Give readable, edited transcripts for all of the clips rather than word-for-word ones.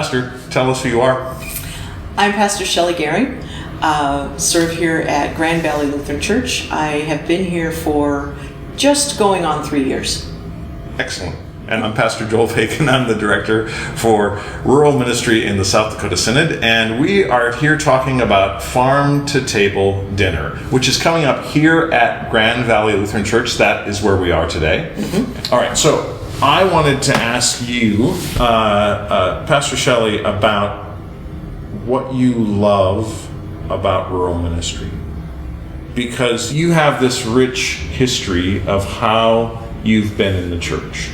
pastor. Tell us who you are. I'm Pastor Shelley Gehring. Serve here at Grand Valley Lutheran Church. I have been here for just going on 3 years. Excellent. And I'm Pastor Joel Bacon. I'm the director for rural ministry in the South Dakota Synod, and we are here talking about Farm to Table Dinner, which is coming up here at Grand Valley Lutheran Church. That is where we are today. Mm-hmm. All right, so I wanted to ask you, Pastor Shelley, about what you love about rural ministry, because you have this rich history of how you've been in the church.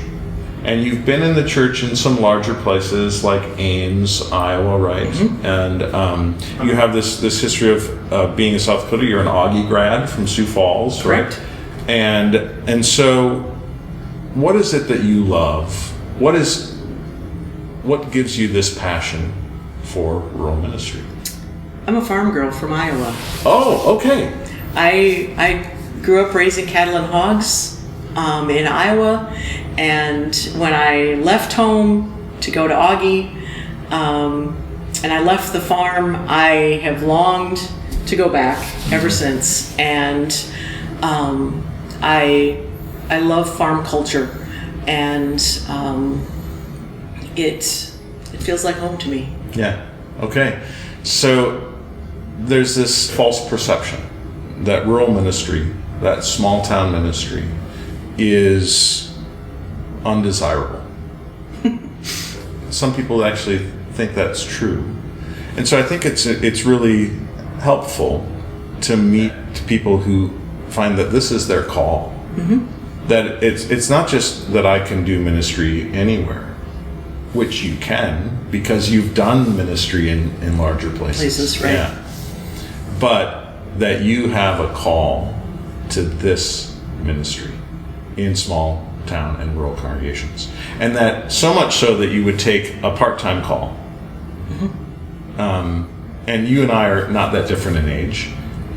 And you've been in the church in some larger places like Ames, Iowa, right? Mm-hmm. And you have this history of being in South Dakota. You're an Augie grad from Sioux Falls, correct? Right? And so, what is it that you love? What gives you this passion for rural ministry? I'm a farm girl from Iowa. Oh, okay. I grew up raising cattle and hogs in Iowa. And when I left home to go to Augie, and I left the farm, I have longed to go back ever since. And I love farm culture, and it feels like home to me. Yeah. Okay. So there's this false perception that rural ministry, that small town ministry, is undesirable. Some people actually think that's true, and so I think it's really helpful to meet people who find that this is their call. Mm-hmm. That it's not just that I can do ministry anywhere, which you can because you've done ministry in larger places, right? Yeah. But that you have a call to this ministry in small town and rural congregations, and that so much so that you would take a part-time call. Mm-hmm. And you and I are not that different in age,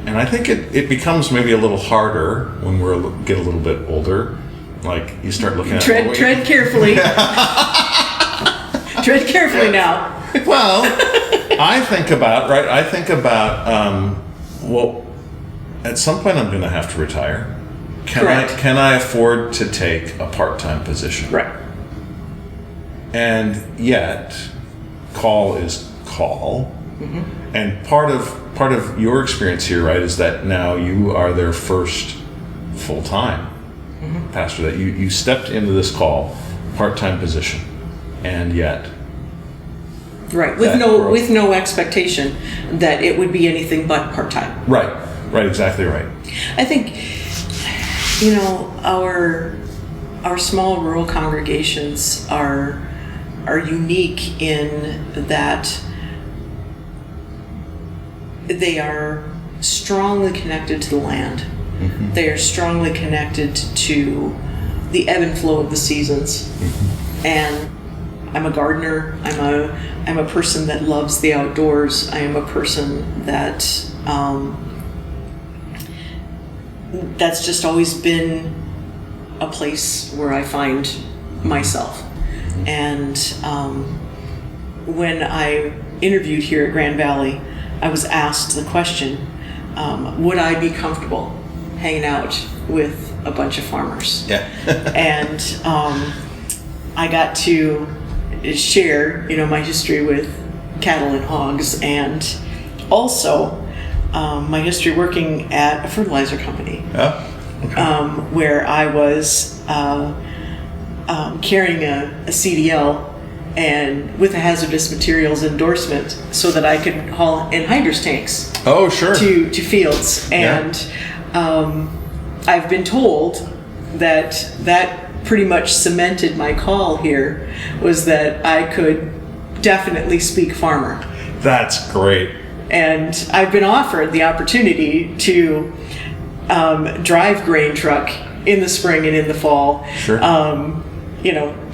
and I think it becomes maybe a little harder when we get a little bit older. Like you start looking at tread carefully. Tread carefully now. Well, I think about well, at some point I'm going to have to retire. Can I afford to take a part-time position? Right. And yet, call is call. Mm-hmm. And part of your experience here, right, is that now you are their first full-time mm-hmm. pastor. That you stepped into this call, part-time position, and yet. Right. With no expectation that it would be anything but part-time. Right. Right. Exactly right. I think. Our small rural congregations are unique in that they are strongly connected to the land. Mm-hmm. They are strongly connected to the ebb and flow of the seasons. Mm-hmm. And I'm a gardener. I'm a person that loves the outdoors. I am a person that that's just always been a place where I find myself. And when I interviewed here at Grand Valley, I was asked the question, would I be comfortable hanging out with a bunch of farmers? Yeah. And I got to share, my history with cattle and hogs, and also my history working at a fertilizer company. Oh, okay. Where I was carrying a CDL and with a hazardous materials endorsement so that I could haul anhydrous tanks. Oh, sure. To fields. And I've been told that pretty much cemented my call here, was that I could definitely speak farmer. That's great. And I've been offered the opportunity to drive grain truck in the spring and in the fall. Sure.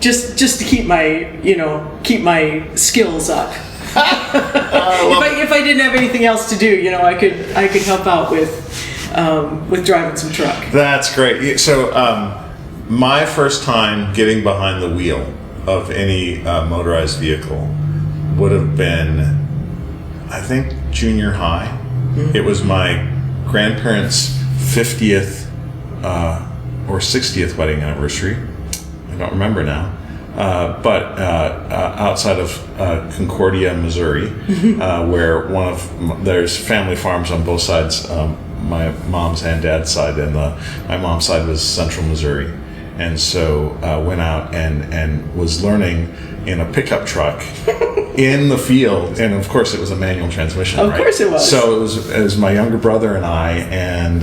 Just to keep my skills up. If I didn't have anything else to do, I could help out with driving some truck. That's great. So my first time getting behind the wheel of any motorized vehicle would have been, I think, junior high. Mm-hmm. It was my grandparents' 50th or 60th wedding anniversary. I don't remember now. But outside of Concordia, Missouri, where there's family farms on both sides, my mom's and dad's side, and my mom's side was Central Missouri. And so went out and was learning in a pickup truck in the field, and of course it was a manual transmission. Of course it was. So it was my younger brother and I, and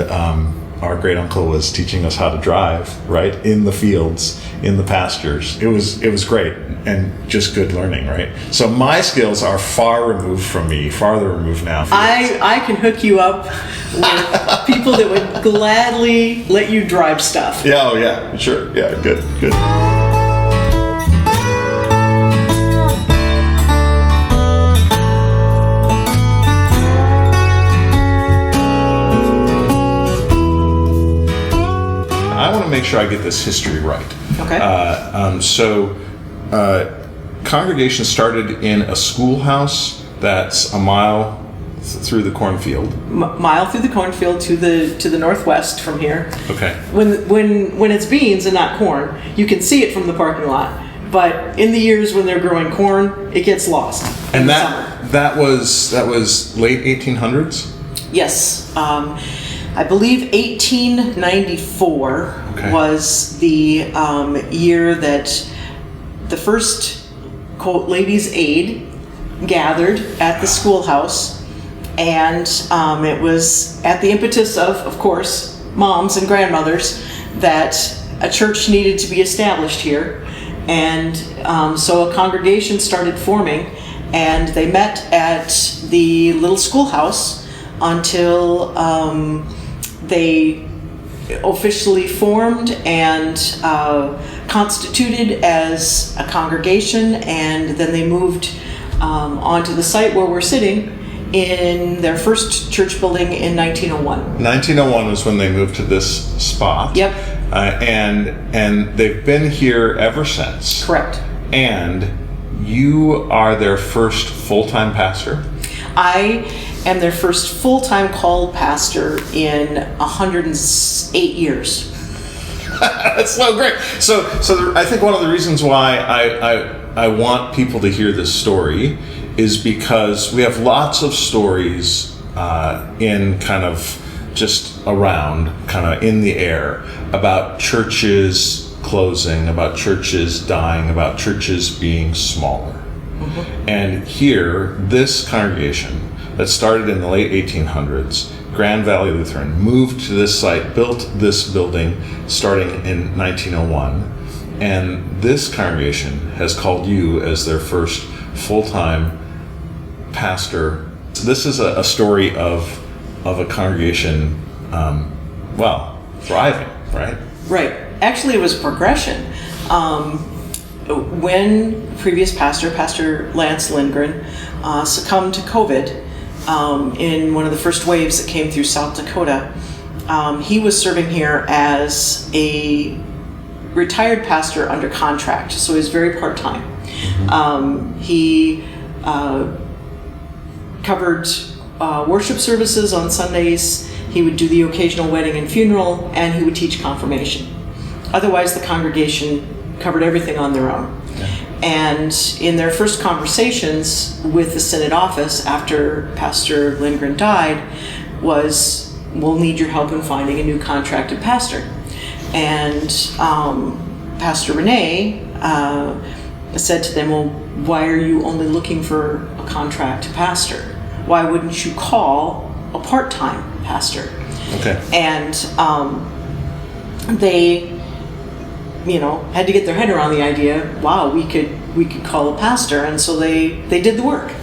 our great uncle was teaching us how to drive, right, in the fields, in the pastures. It was great and just good learning, right? So my skills are farther removed now. I can hook you up with people that would gladly let you drive stuff. Yeah, oh yeah, sure, yeah, good. I want to make sure I get this history right. Okay. Congregation started in a schoolhouse that's a mile through the cornfield. Mile through the cornfield to the northwest from here. Okay. When it's beans and not corn, you can see it from the parking lot. But in the years when they're growing corn, it gets lost. And that was late 1800s? Yes. I believe 1894 was the year that the first, quote, ladies' aid gathered at the schoolhouse. And it was at the impetus of course, moms and grandmothers, that a church needed to be established here. And so a congregation started forming, and they met at the little schoolhouse until they officially formed and constituted as a congregation, and then they moved onto the site where we're sitting in their first church building in 1901. 1901 was when they moved to this spot. Yep. And they've been here ever since. Correct. And you are their first full-time pastor? I am their first full-time called pastor in 108 years. That's so great. So I think one of the reasons why I want people to hear this story is because we have lots of stories in kind of just around, kind of in the air, about churches closing, about churches dying, about churches being smaller. Mm-hmm. And here, this congregation that started in the late 1800s, Grand Valley Lutheran, moved to this site, built this building starting in 1901, and this congregation has called you as their first full-time pastor. This is a story of a congregation, thriving, right? Right. Actually, it was progression. When previous Pastor Lance Lindgren, succumbed to COVID in one of the first waves that came through South Dakota, he was serving here as a retired pastor under contract, so he was very part-time. He covered worship services on Sundays. He would do the occasional wedding and funeral, and he would teach confirmation. Otherwise, the congregation covered everything on their own. Yeah. And in their first conversations with the Synod office after Pastor Lindgren died was, we'll need your help in finding a new contracted pastor. And Pastor Renee said to them, well, why are you only looking for a contract pastor? Why wouldn't you call a part-time pastor? Okay. And they, had to get their head around the idea, wow, we could call a pastor. And so they did the work.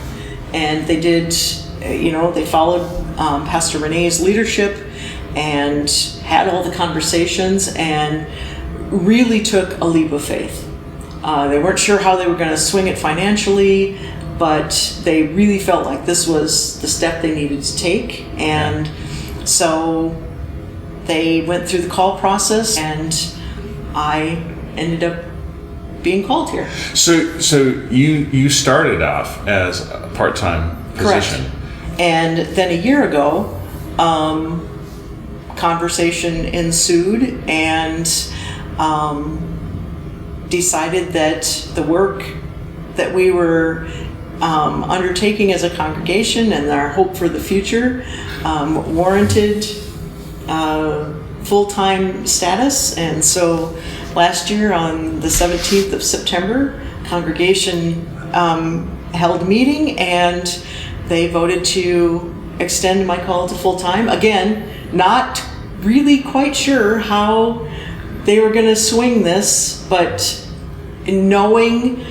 And they did, they followed Pastor Renee's leadership and had all the conversations and really took a leap of faith. They weren't sure how they were going to swing it financially, but they really felt like this was the step they needed to take. And so they went through the call process, and I ended up being called here. So you started off as a part-time position. Correct. And then a year ago, conversation ensued, and decided that the work that we were undertaking as a congregation and our hope for the future warranted full-time status. And so last year on the 17th of September, congregation held a meeting, and they voted to extend my call to full-time. Again, not really quite sure how they were going to swing this, but knowing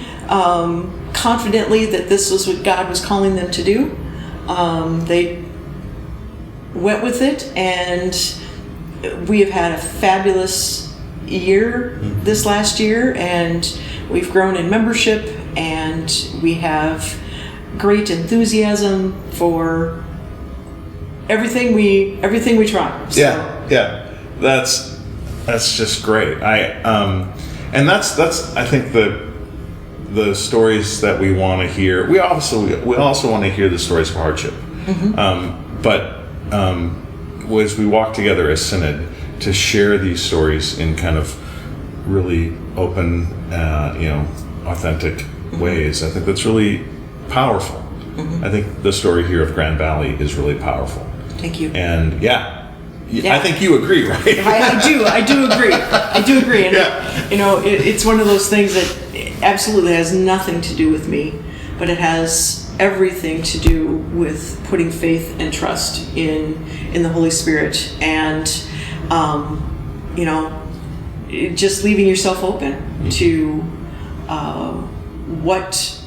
confidently that this was what God was calling them to do, they went with it, and we have had a fabulous year this last year, and we've grown in membership, and we have great enthusiasm for everything we try. So, Yeah. That's just great. And that's I think the stories that we want to hear. We also want to hear the stories of hardship. But as we walk together as Synod to share these stories in kind of really open, authentic ways, I think that's really powerful. I think the story here of Grand Valley is really powerful. Thank you. And I think you agree, right? I do agree. And it's one of those things that absolutely has nothing to do with me, but it has everything to do with putting faith and trust in the Holy Spirit, and just leaving yourself open to what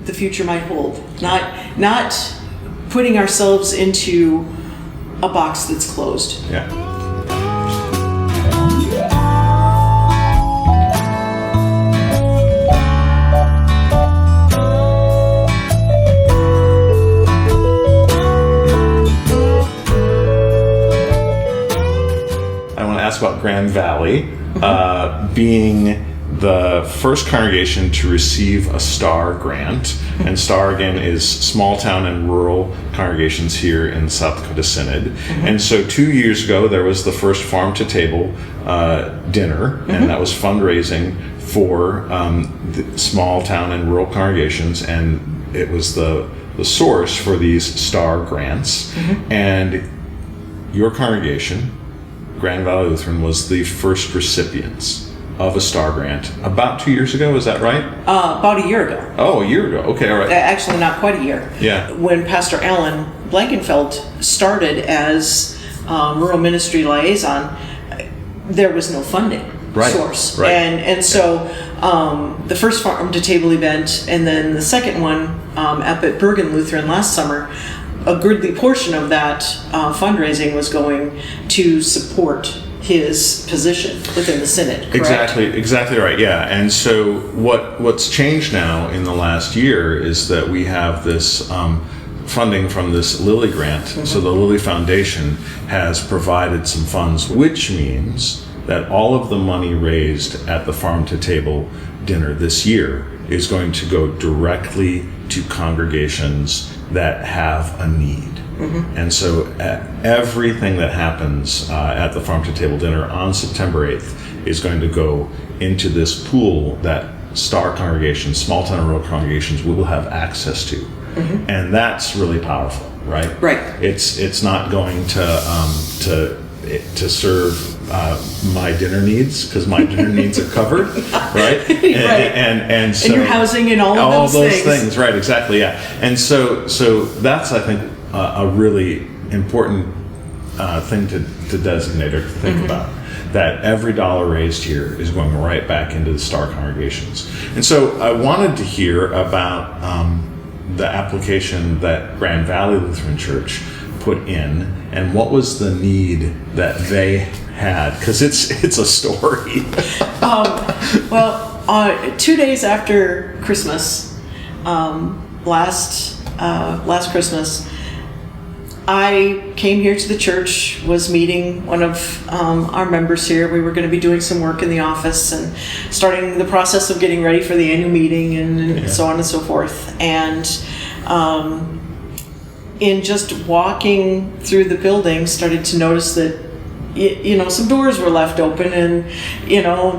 the future might hold. Not putting ourselves into a box that's closed. Yeah. I want to ask about Grand Valley being the first congregation to receive a STAR grant. And STAR, again, is small town and rural congregations here in the South Dakota Synod. And so 2 years ago, there was the first Farm to Table dinner, and that was fundraising for the small town and rural congregations, and it was the source for these STAR grants. And your congregation, Grand Valley Lutheran, was the first recipients of a STAR grant about 2 years ago. Is that right? About a year ago. Oh, a year ago. Okay, all right. Actually, not quite a year. Yeah. When Pastor Alan Blankenfeld started as rural ministry liaison, there was no funding source. Right. And so the first Farm to Table event, and then the second one up at Bergen Lutheran last summer, a goodly portion of that fundraising was going to support his position within the Synod, correct? Exactly right, yeah. And so what's changed now in the last year is that we have this funding from this Lilly grant. So the Lilly Foundation has provided some funds, which means that all of the money raised at the Farm to Table dinner this year is going to go directly to congregations that have a need. And so everything that happens at the Farm to Table dinner on September 8th is going to go into this pool that STAR congregations, small town and rural congregations, will have access to. And that's really powerful, right? Right. It's not going to serve my dinner needs, because my dinner needs are covered, right? And so, and your housing and all of those things, right? Exactly, yeah. And so that's, I think, a really important thing to designate or to think about. That every dollar raised here is going right back into the STAR congregations. And so I wanted to hear about the application that Grand Valley Lutheran Church put in, and what was the need that they had, because it's a story. Well, 2 days after Christmas, last Christmas, I came here to the church, was meeting one of our members here. We were going to be doing some work in the office and starting the process of getting ready for the annual meeting and so on and so forth. And in just walking through the building, started to notice that some doors were left open, and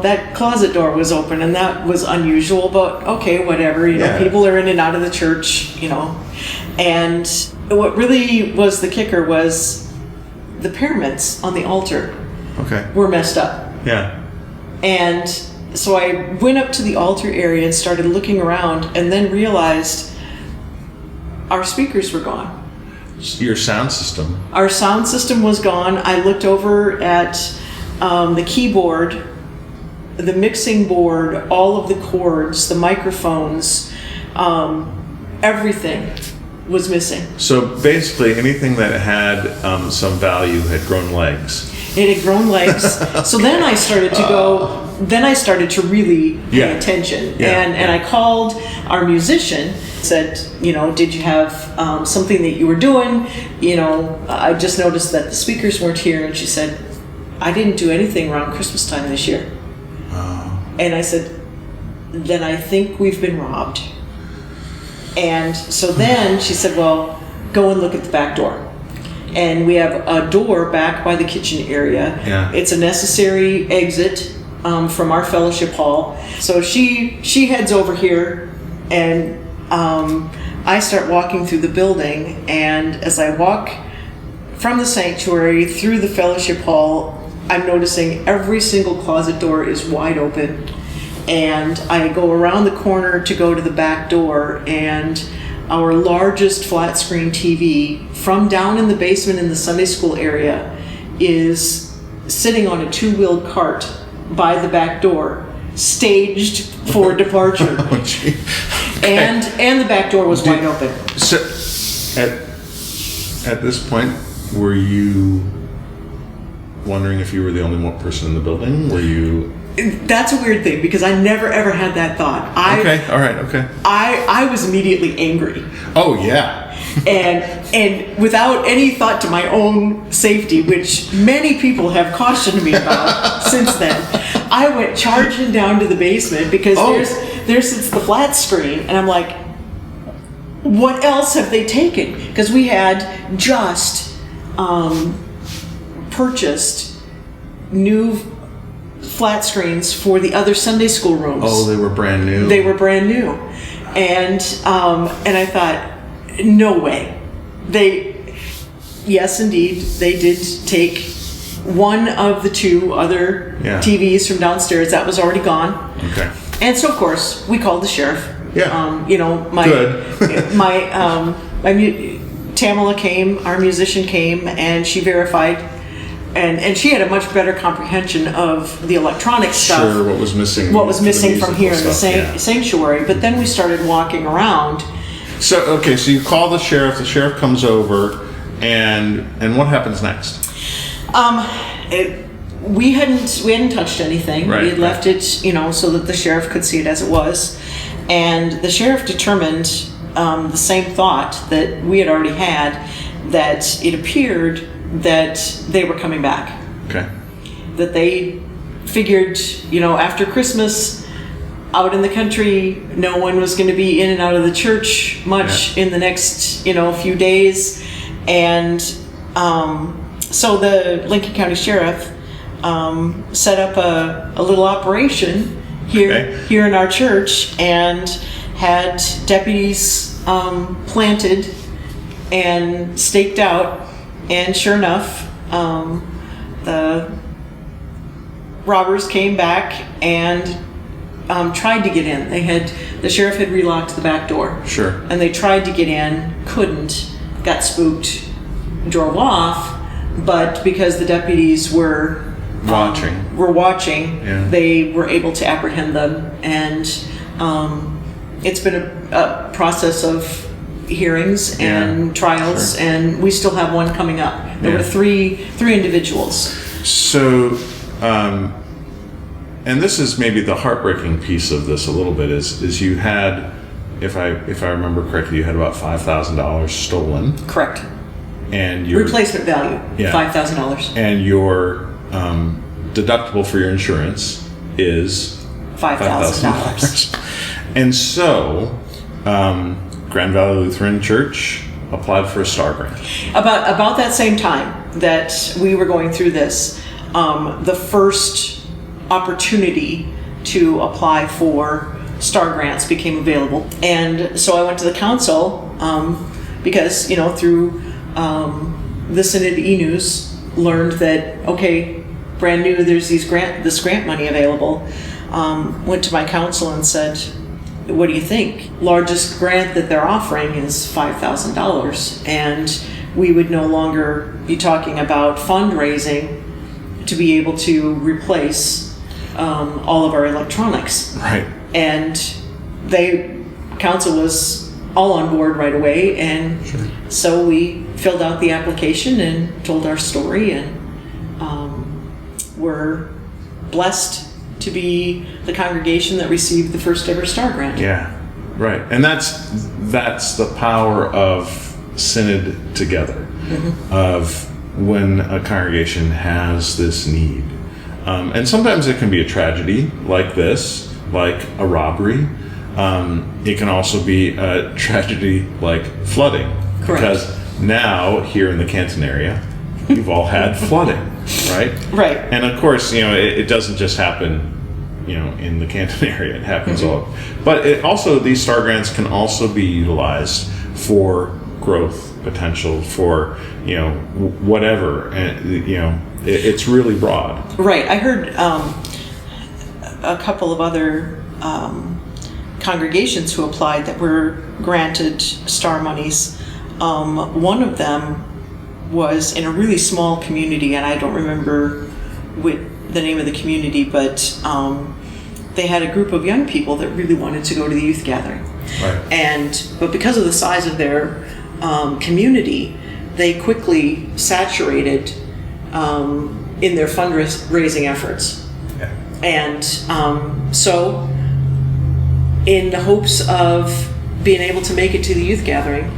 that closet door was open, and that was unusual, but okay, whatever. People are in and out of the church, and what really was the kicker was the pyramids on the altar were messed up. Yeah. And so I went up to the altar area and started looking around, and then realized our speakers were gone. Your sound system. Our sound system was gone. I looked over at the keyboard, the mixing board, all of the cords, the microphones, everything was missing. So basically anything that had some value had grown legs. It had grown legs. So then I started to really pay attention. And I called our musician, said, did you have something that you were doing? I just noticed that the speakers weren't here. And she said, I didn't do anything around Christmas time this year. And I said, then I think we've been robbed. And so then she said, well, go and look at the back door. And we have a door back by the kitchen area. Yeah. It's a necessary exit from our fellowship hall. So she heads over here, and I start walking through the building. And as I walk from the sanctuary through the fellowship hall, I'm noticing every single closet door is wide open. And I go around the corner to go to the back door, and our largest flat screen TV from down in the basement in the Sunday school area is sitting on a two-wheeled cart by the back door, staged for departure. Okay. And the back door was wide open. So at this point, were you wondering if you were the only one person in the building? Were you... That's a weird thing, because I never ever had that thought. I was immediately angry. Oh yeah. and without any thought to my own safety, which many people have cautioned me about since then, I went charging down to the basement, because there sits the flat screen, and I'm like, what else have they taken? Because we had just purchased new flat screens for the other Sunday school rooms. Oh, they were brand new. They were brand new, and I thought, no way. Yes, indeed, they did take one of the two other TVs from downstairs that was already gone. Okay. And so, of course, we called the sheriff. Yeah. Tamala came, our musician came, and she verified. And she had a much better comprehension of the electronic stuff. Sure, what was missing from here in the sanctuary. But then we started walking around. So you call the sheriff comes over, and what happens next? We hadn't touched anything. Right, we had left it, so that the sheriff could see it as it was. And the sheriff determined the same thought that we had already had, that it appeared that they were coming back. Okay. That they figured, after Christmas, out in the country, no one was going to be in and out of the church much in the next, few days. And so the Lincoln County Sheriff set up a little operation here in our church, and had deputies planted and staked out. And sure enough, the robbers came back and tried to get in. The sheriff had relocked the back door. Sure. And they tried to get in, couldn't, got spooked, drove off. But because the deputies were watching, they were able to apprehend them. And it's been a process of hearings and trials, and we still have one coming up. There were three individuals. So, and this is maybe the heartbreaking piece of this a little bit, is you had, if I remember correctly, you had about $5,000 stolen. Correct. and your replacement value, Yeah. $5,000. and your deductible for your insurance is $5,000. And so, Grand Valley Lutheran Church applied for a STAR grant. About that same time that we were going through this, the first opportunity to apply for STAR grants became available, and so I went to the council because through the Synod e-news learned that brand new, there's this grant money available. Went to my council and said, what do you think? Largest grant that they're offering is $5,000, and we would no longer be talking about fundraising to be able to replace all of our electronics. Right. And council was all on board right away, and so we filled out the application and told our story, and we're blessed to be the congregation that received the first ever STAR grant. Yeah, right. And that's the power of Synod together, of when a congregation has this need. And sometimes it can be a tragedy like this, like a robbery. It can also be a tragedy like flooding. Correct. Because now, here in the Canton area, we've all had flooding, right? Right. And of course, it doesn't just happen, in the Canton area. It happens all. But these STAR grants can also be utilized for growth potential, for whatever. And it's really broad. Right. I heard a couple of other congregations who applied that were granted STAR monies. One of them was in a really small community, and I don't remember the name of the community, but they had a group of young people that really wanted to go to the youth gathering. Right. But because of the size of their community, they quickly saturated in their fundraising efforts. Yeah. And so in the hopes of being able to make it to the youth gathering,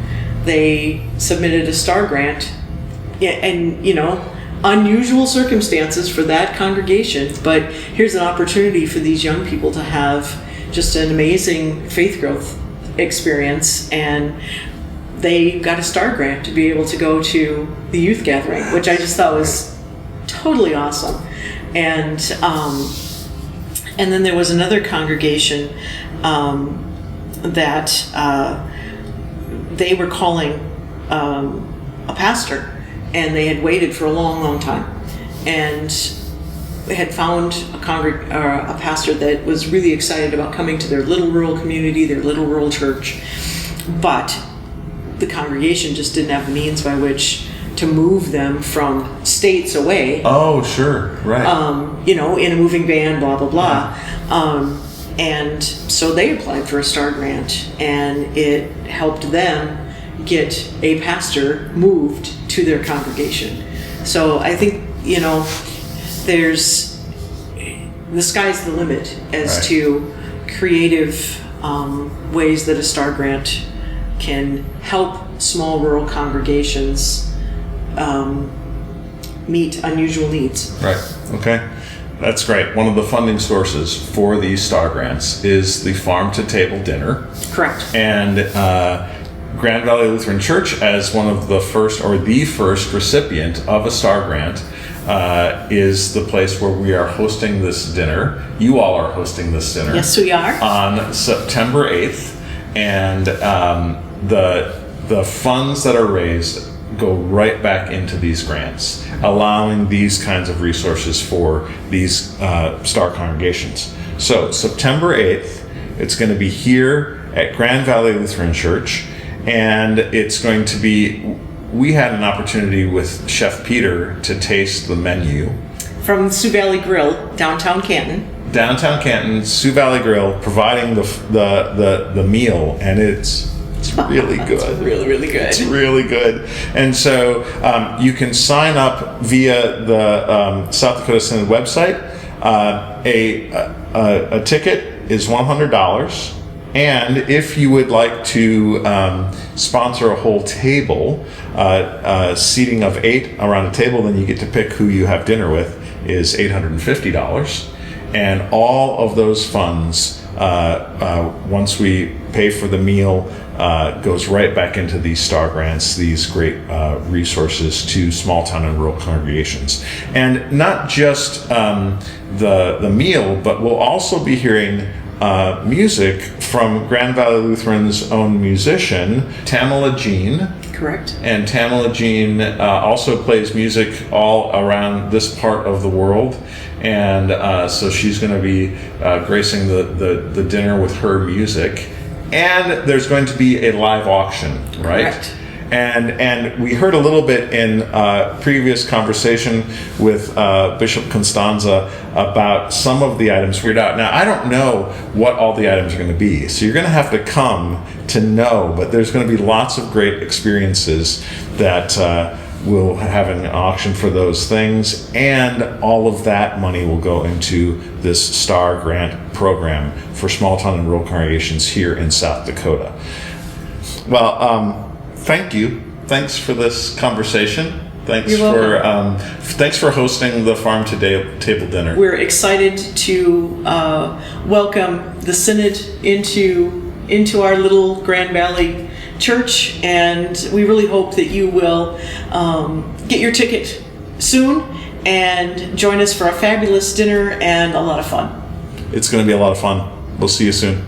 they submitted a STAR grant. And unusual circumstances for that congregation, but here's an opportunity for these young people to have just an amazing faith growth experience, and they got a STAR grant to be able to go to the youth gathering, which I just thought was totally awesome. And then there was another congregation that they were calling a pastor, and they had waited for a long, long time, and they had found a pastor that was really excited about coming to their little rural community, their little rural church, but the congregation just didn't have the means by which to move them from states away. Oh, sure, right. In a moving van, blah, blah, blah. And so they applied for a STAR grant, and it helped them get a pastor moved to their congregation. So I think, there's, the sky's the limit as to creative ways that a STAR grant can help small rural congregations meet unusual needs. Right. Okay. That's great. One of the funding sources for these STAR grants is the Farm to Table Dinner. Correct. And Grand Valley Lutheran Church, as one of the first or the first recipient of a STAR grant, is the place where we are hosting this dinner. You all are hosting this dinner. Yes, we are. On September 8th. And the funds that are raised go right back into these grants, allowing these kinds of resources for these STAR congregations. So September 8th, it's going to be here at Grand Valley Lutheran Church, and it's going to be, we had an opportunity with Chef Peter to taste the menu. From Sioux Valley Grill, downtown Canton. Downtown Canton, Sioux Valley Grill, providing the meal, and it's really good. It's really, really good. It's really good. And so you can sign up via the South Dakota Synod website. A ticket is $100, And if you would like to sponsor a whole table, seating of 8 around a table, then you get to pick who you have dinner with, is $850. And all of those funds, once we pay for the meal, goes right back into these STAR grants, these great resources to small town and rural congregations. And not just the meal, but we'll also be hearing music from Grand Valley Lutheran's own musician, Tamala Jean. Correct. And Tamala Jean also plays music all around this part of the world. And so she's going to be gracing the dinner with her music. And there's going to be a live auction, right? Correct. And we heard a little bit in previous conversation with Bishop Constanza about some of the items figured out. Now, I don't know what all the items are going to be, so you're going to have to come to know, but there's going to be lots of great experiences that we'll have an auction for those things, and all of that money will go into this STAR grant program for small town and rural congregations here in South Dakota. Well, thank you. Thanks for this conversation. Thanks You're for thanks for hosting the Farm to Table dinner. We're excited to welcome the Synod into our little Grand Valley Church, and we really hope that you will get your ticket soon and join us for a fabulous dinner and a lot of fun. It's going to be a lot of fun. We'll see you soon.